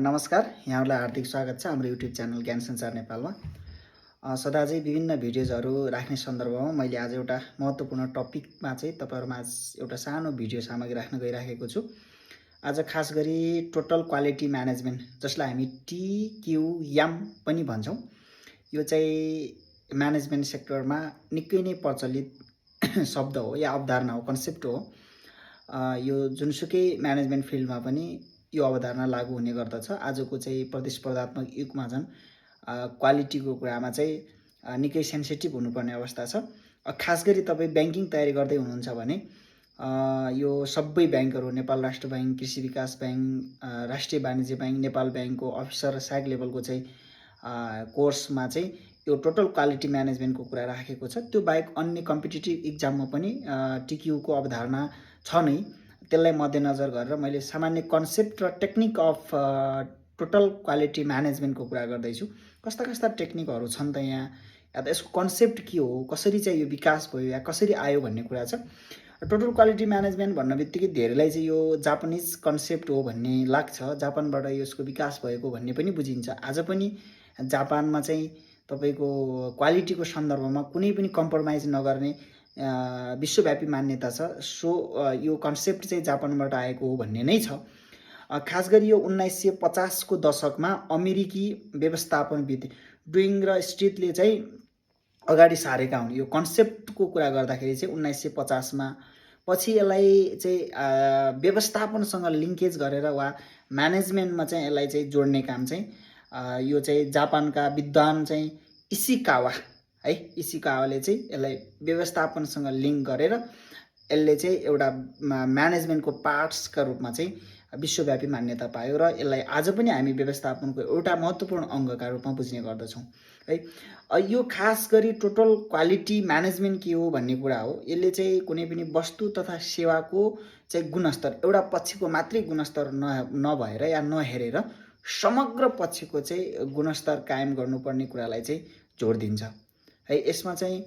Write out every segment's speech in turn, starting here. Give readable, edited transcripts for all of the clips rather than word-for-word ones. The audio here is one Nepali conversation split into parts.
नमस्कार, यहाँहरूलाई हार्दिक स्वागत छ हाम्रो युट्युब च्यानल ज्ञान सञ्चार नेपालमा। सदा चाहिँ विभिन्न भिडियोजहरू राख्ने सन्दर्भमा मैले आज एउटा महत्त्वपूर्ण टपिकमा चाहिँ तपाईँहरूमाझ एउटा सानो भिडियो सामग्री राख्न गइराखेको छु। आज खास गरी टोटल क्वालिटी म्यानेजमेन्ट, जसलाई हामी TQM पनि भन्छौँ, यो चाहिँ म्यानेजमेन्ट सेक्टरमा निकै नै प्रचलित शब्द हो या अवधारणा हो, कन्सेप्ट हो। यो जुनसुकै म्यानेजमेन्ट फिल्डमा पनि यो अवधारणा लागू हुने गर्दछ। आजको चाहिँ प्रतिस्पर्धात्मक युगमा झन् क्वालिटीको कुरामा चाहिँ निकै सेन्सिटिभ हुनुपर्ने अवस्था छ। खास गरी तपाईँ ब्याङ्किङ तयारी गर्दै हुनुहुन्छ भने यो सबै ब्याङ्कहरू, नेपाल राष्ट्र ब्याङ्क, कृषि विकास ब्याङ्क, राष्ट्रिय वाणिज्य ब्याङ्क, नेपाल ब्याङ्कको अफिसर सहायक लेभलको चाहिँ कोर्समा चाहिँ यो टोटल क्वालिटी म्यानेजमेन्टको कुरा राखेको छ। त्यो बाहेक अन्य कम्पिटिटिभ इक्जाममा पनि TQ को अवधारणा छ नै। त्यसलाई मध्यनजर गरेर मैले सामान्य कन्सेप्ट र टेक्निक अफ टोटल क्वालिटी म्यानेजमेन्टको कुरा गर्दैछु। कस्ता कस्ता टेक्निकहरू छन् त यहाँ, या त यसको कन्सेप्ट के हो, कसरी चाहिँ यो विकास भयो या कसरी आयो भन्ने कुरा छ। टोटल क्वालिटी म्यानेजमेन्ट भन्ने बित्तिकै धेरैलाई चाहिँ यो जापानिज कन्सेप्ट हो भन्ने लाग्छ, जापानबाट यसको विकास भएको भन्ने पनि बुझिन्छ। आज पनि जापानमा चाहिँ तपाईँको क्वालिटीको सन्दर्भमा कुनै पनि कम्प्रोमाइज नगर्ने विश्वव्यापी मान्यता छ। सो यो कन्सेप्ट चाहिँ जापानबाट आएको हो भन्ने नै छ। खास गरी यो 1950 को दशकमा अमेरिकी व्यवस्थापनविद ड्युइङ र स्ट्रिटले चाहिँ अगाडि सारेका हुन्। यो कन्सेप्टको कुरा गर्दाखेरि चाहिँ 1950 मा, पछि यसलाई चाहिँ व्यवस्थापनसँग लिङ्केज गरेर वा म्यानेजमेन्टमा चाहिँ यसलाई चाहिँ जोड्ने काम चाहिँ यो चाहिँ जापानका विद्वान चाहिँ इसिकावा है, इसिकावाले चाहिँ यसलाई व्यवस्थापनसँग लिङ्क गरेर यसले चाहिँ एउटा म्यानेजमेन्टको पार्ट्सका रूपमा चाहिँ विश्वव्यापी मान्यता पायो र यसलाई आज पनि हामी व्यवस्थापनको एउटा महत्त्वपूर्ण अङ्गका रूपमा बुझ्ने गर्दछौँ है। यो खास गरी टोटल क्वालिटी म्यानेजमेन्ट के हो भन्ने कुरा हो। यसले चाहिँ कुनै पनि वस्तु तथा सेवाको चाहिँ गुणस्तर एउटा पक्षको मात्रै गुणस्तर नभएर या नहेरेर समग्र पक्षको चाहिँ गुणस्तर कायम गर्नुपर्ने कुरालाई चाहिँ जोड दिन्छ है। यसमा चाहिँ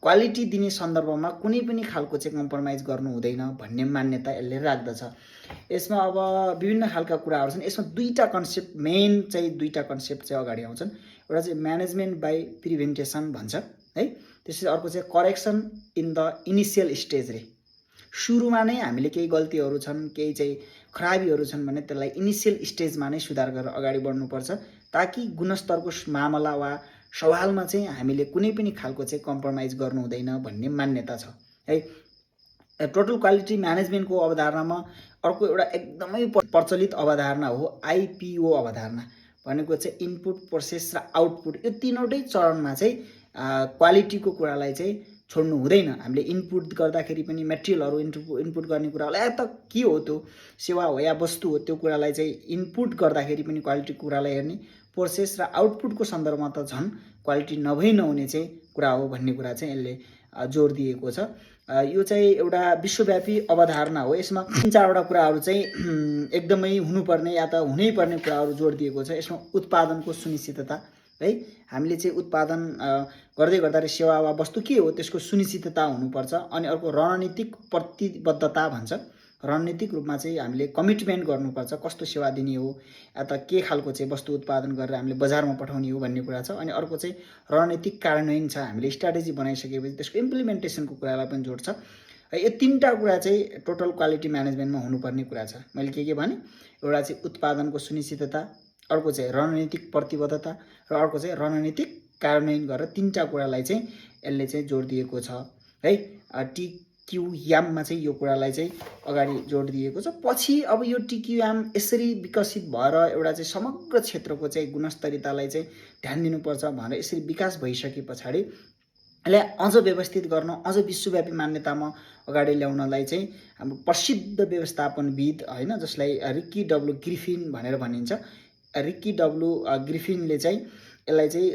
क्वालिटी दिने सन्दर्भमा कुनै पनि खालको चाहिँ कम्प्रोमाइज गर्नु हुँदैन भन्ने मान्यता यसले राख्दछ। यसमा अब विभिन्न खालका कुराहरू छन्। यसमा दुईटा कन्सेप्ट, मेन चाहिँ दुईटा कन्सेप्ट चाहिँ अगाडि आउँछन्। एउटा चाहिँ म्यानेजमेन्ट बाई प्रिभेन्टेसन भन्छ है, त्यसपछि अर्को चाहिँ correction in the initial stage रे। सुरुमा नै हामीले केही गल्तीहरू छन्, केही चाहिँ खराबीहरू छन् भने त्यसलाई इनिसियल स्टेजमा नै सुधार गरेर अगाडि बढ्नुपर्छ, ताकि गुणस्तरको मामला वा सवालमा चाहिँ हामीले कुनै पनि खालको चाहिँ कम्प्रोमाइज गर्नु हुँदैन भन्ने मान्यता छ है। टोटल क्वालिटी म्यानेजमेन्टको अवधारणामा अर्को एउटा एकदमै प्रचलित अवधारणा हो IPO अवधारणा। भनेको चाहिँ इनपुट, प्रोसेस र आउटपुट, यो तीनवटै चरणमा चाहिँ क्वालिटीको कुरालाई चाहिँ छोड्नु हुँदैन। हामीले इनपुट गर्दाखेरि पनि मेटेरियलहरू इनपुट गर्ने कुरालाई, या त के हो त्यो सेवा हो या वस्तु हो, त्यो कुरालाई चाहिँ इनपुट गर्दाखेरि पनि क्वालिटी कुरालाई हेर्ने, प्रोसेस र आउटपुटको सन्दर्भमा त झन् क्वालिटी नभई नहुने चाहिँ कुरा हो भन्ने कुरा चाहिँ यसले जोड दिएको छ। यो चाहिँ एउटा विश्वव्यापी अवधारणा हो। यसमा 3-4वटा कुराहरू चाहिँ एकदमै हुनुपर्ने या त हुनैपर्ने कुराहरू जोड दिएको छ। यसमा उत्पादनको सुनिश्चितता है, हामीले चाहिँ उत्पादन गर्दै गर्दाखेरि सेवा वा वस्तु के हो त्यसको सुनिश्चितता हुनुपर्छ। अनि अर्को रणनीतिक प्रतिबद्धता भन्छ। रणनीतिक रूपमा चाहिँ हामीले कमिटमेन्ट गर्नुपर्छ, कस्तो सेवा दिने हो या त के खालको चाहिँ वस्तु उत्पादन गरेर हामीले बजारमा पठाउने हो भन्ने कुरा छ। अनि अर्को चाहिँ रणनीतिक कार्यान्वयन छ। हामीले स्ट्राटेजी बनाइसकेपछि त्यसको इम्प्लिमेन्टेसनको कुरालाई पनि जोड्छ। यो 3टा कुरा चाहिँ टोटल क्वालिटी म्यानेजमेन्टमा हुनुपर्ने कुरा छ। मैले के भने, एउटा चाहिँ उत्पादनको सुनिश्चितता, अर्को चाहिँ रणनीतिक प्रतिबद्धता र अर्को चाहिँ रणनीतिक कार्यान्वयन गरेर 3टा कुरालाई चाहिँ यसले चाहिँ जोड दिएको छ है। TQM चाहिँ यो कुरालाई चाहिँ अगाडि जोड दिएको छ। पछि अब यो TQM यसरी विकसित भएर एउटा चाहिँ समग्र क्षेत्रको चाहिँ गुणस्तरीयतालाई चाहिँ ध्यान दिनुपर्छ भनेर यसरी विकास भइसके पछाडि यसलाई अझ व्यवस्थित गर्न, अझ विश्वव्यापी मान्यतामा अगाडि ल्याउनलाई चाहिँ हाम्रो प्रसिद्ध व्यवस्थापनविद होइन, जसलाई रिकी डब्ल्यू ग्रिफिन भनेर भनिन्छ, रिकी डब्ल्यू ग्रिफिनले चाहिँ यसलाई चाहिँ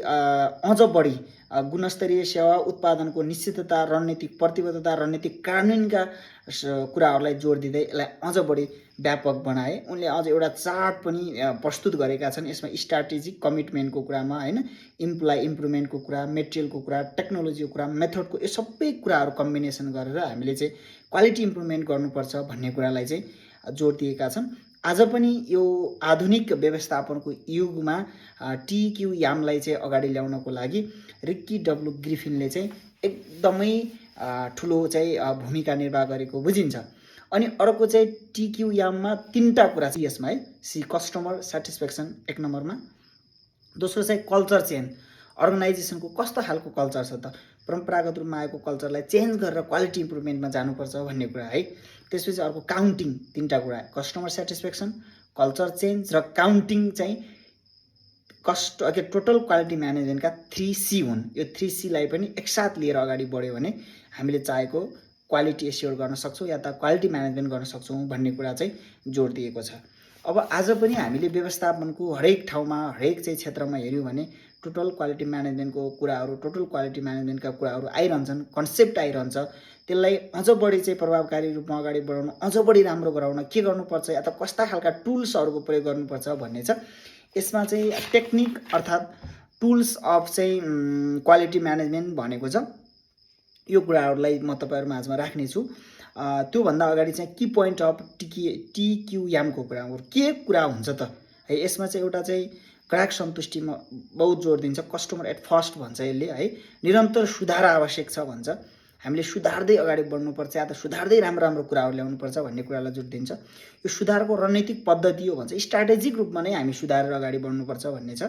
अझ बढी गुणस्तरीय सेवा, उत्पादनको निश्चितता, रणनीतिक प्रतिबद्धता, रणनीतिक कार्यान्वयनका कुराहरूलाई जोड दिँदै यसलाई अझ बढी व्यापक बनाए। उनले अझ एउटा चार्ट पनि प्रस्तुत गरेका छन्। यसमा स्ट्राटेजिक कमिटमेन्टको कुरामा होइन, इम्प्लोइ इम्प्रुभमेन्टको कुरा, मेटेरियलको कुरा, टेक्नोलोजीको कुरा, मेथडको, यो सबै कुराहरू कम्बिनेसन गरेर हामीले चाहिँ क्वालिटी इम्प्रुभमेन्ट गर्नुपर्छ भन्ने कुरालाई चाहिँ जोड दिएका छन्। आज पनि यो आधुनिक व्यवस्थापनको युगमा टिक्यू यामलाई चाहिँ अगाडि ल्याउनको लागि रिक्की डब्लु ग्रिफिनले चाहिँ एकदमै ठुलो चाहिँ भूमिका निर्वाह गरेको बुझिन्छ। अनि अर्को चाहिँ टिक्यू याममा 3टा कुरा छ यसमा है। सी कस्टमर सेटिस्फ्याक्सन 1 नम्बरमा, दोस्रो चाहिँ कल्चर चेन्ज, अर्गनाइजेसनको कस्तो खालको कल्चर छ त, परम्परागत रूपमा आएको कल्चरलाई चेन्ज गरेर क्वालिटी इम्प्रुभमेन्टमा जानुपर्छ भन्ने कुरा है। त्यसपछि अर्को काउन्टिङ, 3टा कुरा, कस्टमर सेटिस्फ्याक्सन, कल्चर चेन्ज र काउन्टिङ चाहिँ टोटल क्वालिटी म्यानेजमेन्टका 3C हुन्। यो 3C लाई पनि एकसाथ लिएर अगाडि बढ्यो भने हामीले चाहेको क्वालिटी एस्योर गर्न सक्छौँ या त क्वालिटी म्यानेजमेन्ट गर्न सक्छौँ भन्ने कुरा चाहिँ जोड दिएको छ। अब आज पनि हामीले व्यवस्थापनको हरेक ठाउँमा हरेक चाहिँ क्षेत्रमा हेऱ्यौँ भने टोटल क्वालिटी म्यानेजमेन्टको कुराहरू, टोटल क्वालिटी म्यानेजमेन्टका कुराहरू आइरहन्छन्, कन्सेप्ट आइरहन्छ। त्यसलाई अझ बढी चाहिँ प्रभावकारी रूपमा अगाडि बढाउन, अझ बढी राम्रो गराउन के गर्नुपर्छ या त कस्ता खालका टुल्सहरूको प्रयोग गर्नुपर्छ भन्ने छ। यसमा चाहिँ टेक्निक अर्थात् टुल्स अफ चाहिँ क्वालिटी म्यानेजमेन्ट भनेको छ। यो कुराहरूलाई म तपाईँहरू माझमा राख्नेछु। त्योभन्दा अगाडि चाहिँ की पोइन्ट अफ टिक्यू यामको कुरा हो। के कुरा हुन्छ त है, यसमा चाहिँ एउटा चाहिँ ग्राहक सन्तुष्टिमा बहुत जोड दिन्छ। कस्टमर एट फर्स्ट भन्छ यसले है। निरन्तर सुधार आवश्यक छ भन्छ। हामीले सुधार्दै अगाडि बढ्नुपर्छ या त सुधार्दै राम्रो राम्रो कुराहरू ल्याउनुपर्छ भन्ने कुरालाई जोड दिन्छ। यो सुधारको रणनीतिक पद्धति हो भन्छ। स्ट्राटेजिक रूपमा नै हामी सुधारेर अगाडि बढ्नुपर्छ भन्ने छ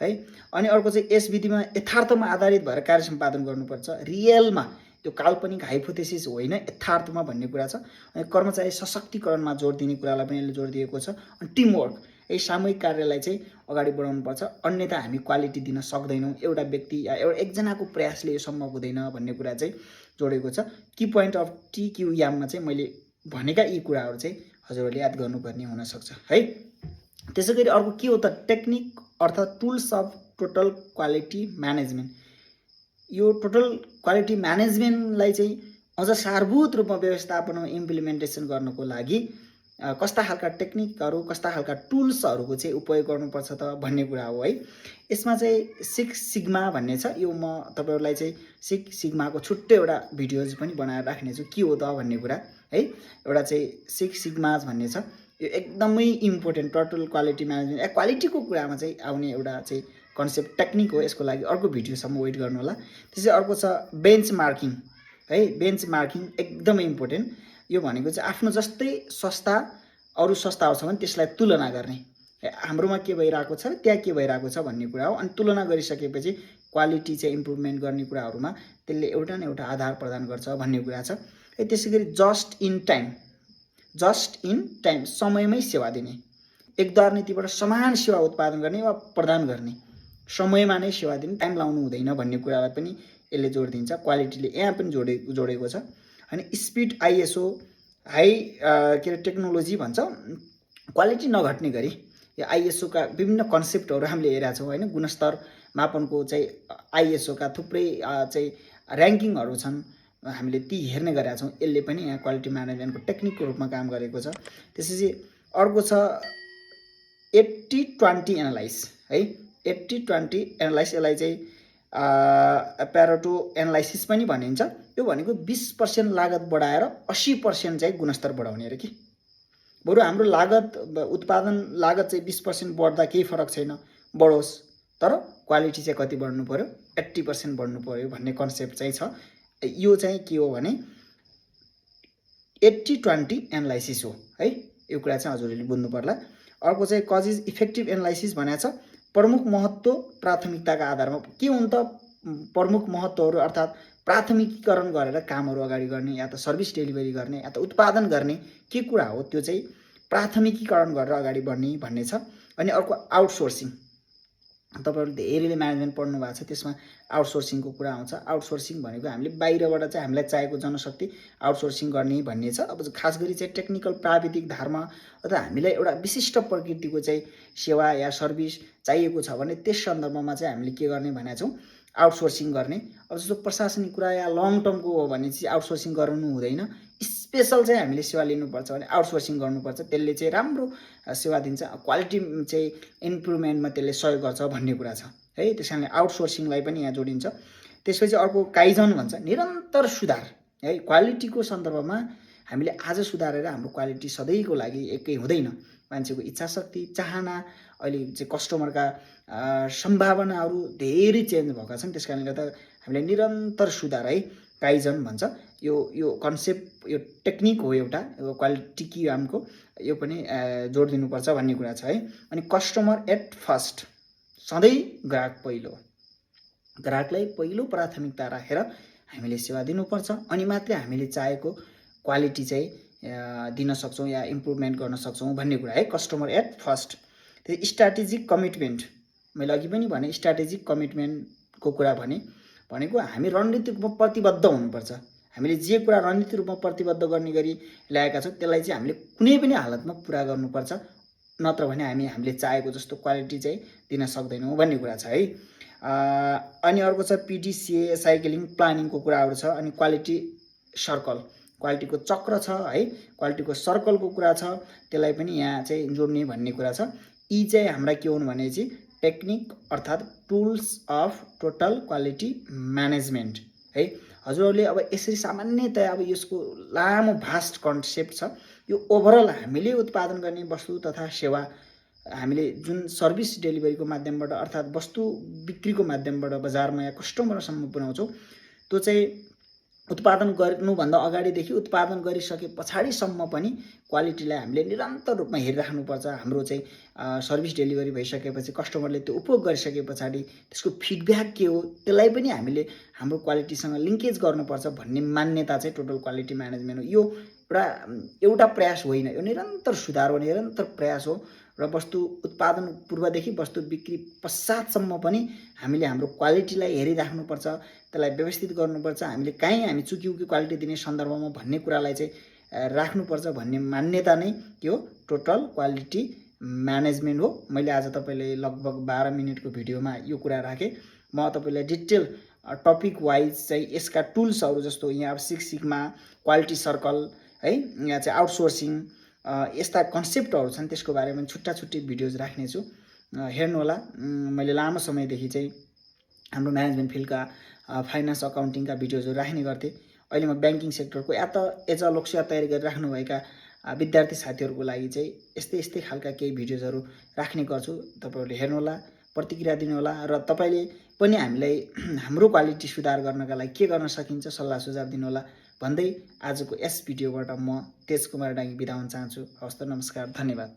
है। अनि अर्को चाहिँ यस विधिमा यथार्थमा आधारित भएर कार्य सम्पादन गर्नुपर्छ, रियलमा, त्यो काल्पनिक हाइपोथेसिस होइन, यथार्थमा भन्ने कुरा छ। अनि कर्मचारी सशक्तिकरणमा जोड दिने कुरालाई पनि यसले जोड दिएको छ। अनि टिमवर्क, यही सामूहिक कार्यलाई चाहिँ अगाडि बढाउनुपर्छ, अन्यथा हामी क्वालिटी दिन सक्दैनौँ। एउटा व्यक्ति या एकजनाको प्रयासले यो सम्भव हुँदैन भन्ने कुरा चाहिँ जोडेको छ। की पोइन्ट अफ टिक्यू याममा चाहिँ मैले भनेका यी कुराहरू चाहिँ हजुरहरूले याद गर्नुपर्ने हुनसक्छ है। त्यसै गरी अर्को के हो त, टेक्निक अर्थात् tools of total quality management. यो टोटल क्वालिटी म्यानेजमेन्टलाई चाहिँ अझ सारभूत रूपमा व्यवस्थापनमा इम्प्लिमेन्टेसन गर्नको लागि कस्ता खालका टेक्निकहरू, कस्ता खालका टुल्सहरूको चाहिँ उपयोग गर्नुपर्छ त भन्ने कुरा हो है। यसमा चाहिँ 6 सिग्मा भन्ने छ। यो म तपाईँहरूलाई चाहिँ 6 सिग्माको छुट्टै एउटा भिडियोज पनि बनाएर राख्नेछु, के हो त भन्ने कुरा है। एउटा चाहिँ 6 सिग्माज भन्ने छ। यो एकदमै इम्पोर्टेन्ट टोटल क्वालिटी म्यानेजमेन्ट या क्वालिटीको कुरामा चाहिँ आउने एउटा चाहिँ कन्सेप्ट टेक्निक हो। यसको लागि अर्को भिडियोसम्म वेट गर्नु होला। त्यसै अर्को छ बेन्च मार्किङ है। बेन्च मार्किङ एकदमै इम्पोर्टेन्ट। यो भनेको चाहिँ आफ्नो जस्तै सस्ता अरू सस्ताहरू छ भने त्यसलाई तुलना गर्ने, हाम्रोमा के भइरहेको छ र त्यहाँ के भइरहेको छ भन्ने कुरा हो। अनि तुलना गरिसकेपछि क्वालिटी चाहिँ इम्प्रुभमेन्ट गर्ने कुराहरूमा त्यसले एउटा न एउटा आधार प्रदान गर्छ भन्ने कुरा छ। त्यसै गरी जस्ट इन टाइम, समयमै सेवा दिने, एकद्वार नीतिबाट समान सेवा उत्पादन गर्ने वा प्रदान गर्ने, समयमा नै सेवा दिने, टाइम लाउनु हुँदैन भन्ने कुरालाई पनि यसले जोड दिन्छ। क्वालिटीले यहाँ पनि जोडेको छ। अनि स्पिड, आइएसओ, हाई टेक्नोलोजी भन्छ, क्वालिटी नघट्ने गरी यो आइएसओका विभिन्न कन्सेप्टहरू हामीले हेरेका छौँ होइन। गुणस्तर मापनको चाहिँ आइएसओका थुप्रै चाहिँ र्याङ्किङहरू छन्, हामीले ती हेर्ने गरेका छौँ। यसले पनि यहाँ क्वालिटी म्यानेजमेन्टको टेक्निकको रूपमा काम गरेको छ। त्यसपछि अर्को छ 80-20 एनालाइज है। 80-20 एनालाइज, यसलाई चाहिँ प्यारोटो एनालाइसिस पनि भनिन्छ। यो भनेको 20% लागत बढाएर 80% चाहिँ गुणस्तर बढाउने अरे कि। बरु हाम्रो लागत, उत्पादन लागत चाहिँ 20% बढ्दा केही फरक छैन, बढोस्, तर क्वालिटी चाहिँ कति बढ्नु पर्यो, 80% बढ्नु पर्यो भन्ने कन्सेप्ट चाहिँ छ। यो चाहिँ के हो भने 80-20 एनालाइसिस हो है। यो कुरा चाहिँ हजुरहरूले बुझ्नु पर्ला। अर्को चाहिँ कजिज इफेक्टिभ एनालाइसिस भनेको छ। प्रमुख महत्त्व प्राथमिकताका आधारमा के हुन् त प्रमुख महत्त्वहरू, अर्थात् प्राथमिकीकरण गरेर कामहरू अगाडि गर्ने या त सर्भिस डेलिभरी गर्ने या त उत्पादन गर्ने के कुरा हो, त्यो चाहिँ प्राथमिकीकरण गरेर अगाडि बढ्ने भन्ने छ। अनि अर्को आउटसोर्सिङ, तपाईँहरूले धेरैले म्यानेजमेन्ट पढ्नु भएको छ, त्यसमा आउटसोर्सिङको कुरा आउँछ। आउटसोर्सिङ भनेको हामीले बाहिरबाट चाहिँ हामीलाई चाहिएको जनशक्ति आउटसोर्सिङ गर्ने भन्ने छ। अब खास गरी चाहिँ टेक्निकल प्राविधिक धारमा अथवा हामीलाई एउटा विशिष्ट प्रकृतिको चाहिँ सेवा या सर्भिस चाहिएको छ भने त्यस सन्दर्भमा चाहिँ हामीले के गर्ने भनेका छौँ, आउटसोर्सिङ गर्ने। अब जस्तो प्रशासनिक कुरा या लङ टर्मको हो भने चाहिँ आउटसोर्सिङ गर्नु हुँदैन। स्पेसल चाहिँ हामीले सेवा लिनुपर्छ भने आउटसोर्सिङ गर्नुपर्छ। त्यसले चाहिँ राम्रो सेवा दिन्छ, क्वालिटी चाहिँ इम्प्रुभमेन्टमा त्यसले सहयोग गर्छ भन्ने कुरा छ है। त्यस कारणले आउटसोर्सिङलाई पनि यहाँ जोडिन्छ। त्यसपछि अर्को काइजन भन्छ, निरन्तर सुधार है। क्वालिटीको सन्दर्भमा हामीले आज सुधारेर हाम्रो क्वालिटी सधैँको लागि एकै हुँदैन। मान्छेको इच्छा शक्ति चाहना अहिले चाहिँ कस्टमरका सम्भावनाहरू धेरै चेन्ज भएका छन्। त्यस कारणले गर्दा हामीले निरन्तर सुधार है काइजन भन्छ यो कन्सेप्ट यो टेक्निक हो एउटा क्वालिटी किआमको यो पनि जोड दिनुपर्छ भन्ने कुरा छ है। अनि कस्टमर एट फर्स्ट सधैँ ग्राहक पहिलो ग्राहकलाई पहिलो प्राथमिकता राखेर हामीले सेवा दिनुपर्छ अनि मात्रै हामीले चाहेको क्वालिटी चाहिँ दिन सक्छौँ या इम्प्रुभमेन्ट गर्न सक्छौँ भन्ने कुरा है। Customer at first. त्यो स्ट्राटेजिक कमिटमेन्ट मैले अघि पनि भने स्ट्राटेजिक कमिटमेन्टको कुरा भनेको हामी रणनीतिक रूपमा प्रतिबद्ध हुनुपर्छ। हामीले जे कुरा रणनीतिक रूपमा प्रतिबद्ध गर्ने गरी ल्याएका छौँ त्यसलाई चाहिँ हामीले कुनै पनि हालतमा पुरा गर्नुपर्छ, नत्र भने हामीले चाहेको जस्तो क्वालिटी चाहिँ दिन सक्दैनौँ भन्ने कुरा छ है। अनि अर्को छ पिडिसिए साइक्लिङ प्लानिङको कुराहरू छ। अनि क्वालिटी सर्कल क्वालिटीको चक्र छ है, क्वालिटीको सर्कलको कुरा छ, त्यसलाई पनि यहाँ चाहिँ जोड्ने भन्ने कुरा छ। यी चाहिँ हाम्रा के हुन् भने चाहिँ टेक्निक अर्थात् tools of total quality management है। हजुरहरूले अब यसरी सामान्यतया अब यसको लामो भास्ट कन्सेप्ट छ। यो ओभरअल हामीले उत्पादन गर्ने वस्तु तथा सेवा हामीले जुन सर्भिस डेलिभरीको माध्यमबाट अर्थात् वस्तु बिक्रीको माध्यमबाट बजारमा या कस्टमरसम्म पुर्याउँछौँ त्यो चाहिँ उत्पादन गर्नुभन्दा अगाडिदेखि उत्पादन गरिसके पछाडिसम्म पनि क्वालिटीलाई हामीले निरन्तर रूपमा हेरिराख्नुपर्छ। हाम्रो चाहिँ सर्भिस डेलिभरी भइसकेपछि कस्टमरले त्यो उपभोग गरिसके पछाडि त्यसको फिडब्याक के हो त्यसलाई पनि हामीले हाम्रो क्वालिटीसँग लिङ्केज गर्नुपर्छ भन्ने मान्यता चाहिँ टोटल क्वालिटी म्यानेजमेन्ट हो। यो एउटा प्रयास होइन, यो निरन्तर सुधार हो, निरन्तर प्रयास हो र वस्तु उत्पादन पूर्वदेखि वस्तु बिक्री पश्चातसम्म पनि हामीले हाम्रो क्वालिटीलाई हेरिराख्नुपर्छ, त्यसलाई व्यवस्थित गर्नुपर्छ। हामीले हामी चुक्यौँ कि क्वालिटी दिने सन्दर्भमा भन्ने कुरालाई चाहिँ राख्नुपर्छ भन्ने मान्यता नै यो टोटल क्वालिटी म्यानेजमेन्ट हो। मैले आज तपाईँले लगभग 12 मिनटको भिडियोमा यो कुरा राखेँ। म तपाईँलाई डिटेल टपिक वाइज चाहिँ यसका टुल्सहरू जस्तो यहाँ अब 6 सिग्मा क्वालिटी सर्कल है, यहाँ चाहिँ आउटसोर्सिङ यस्ता कन्सेप्टहरू छन् त्यसको बारेमा छुट्टै भिडियोज राख्नेछु, हेर्नुहोला। मैले लामो समयदेखि चाहिँ हाम्रो म्यानेजमेन्ट फिल्डका फाइनेन्स अकाउन्टिङका भिडियोजहरू राख्ने गर्थेँ। अहिले म ब्याङ्किङ सेक्टरको या त एज अ लक्ष्य तयारी गरिराख्नुभएका विद्यार्थी साथीहरूको लागि चाहिँ यस्तै खालका केही भिडियोजहरू राख्ने गर्छु। तपाईँहरूले हेर्नुहोला, प्रतिक्रिया दिनुहोला र तपाईँले पनि हामीलाई हाम्रो क्वालिटी सुधार गर्नका लागि के गर्न सकिन्छ सल्लाह सुझाव दिनुहोला भन्दै आजको यस भिडियोबाट म तेज कुमार डाङ्गी बिदा हुन चाहन्छु। हवस् त, नमस्कार, धन्यवाद।